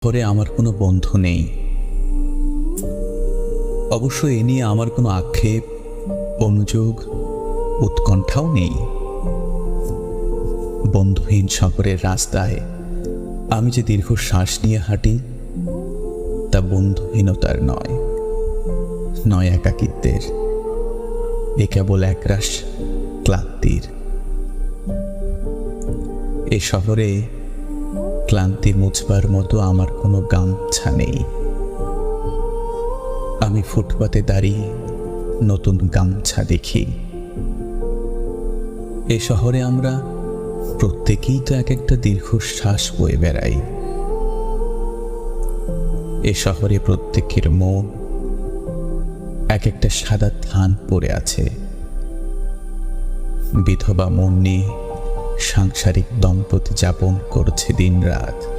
পরে আমার কোনো বন্ধু নেই। অবশ্য এ নিয়ে আমার কোনো আক্ষেপ, অনুযোগ, উৎকণ্ঠাও নেই। বন্ধুহীন শহরের রাস্তায় আমি যে দীর্ঘ শ্বাস নিয়ে হাঁটি, তা বন্ধুহীনতার নয় একাকিত্বের। এ কেবল একরাশ ক্লান্তির। এ শহরে ক্লান্তি মুছবার মতো আমার কোনো গামছা নেই। আমি ফুটপাতে দাঁড়িয়ে নতুন গামছা দেখি। এ শহরে আমরা প্রত্যেকেই তো এক একটা দীর্ঘশ্বাস বয়ে বেড়াই। এ শহরে প্রত্যেকের মন এক একটা সাদা ধান পড়ে আছে। বিধবা মন নিয়ে সাংসারিক দম্পতি যাপন করছে দিনরাত।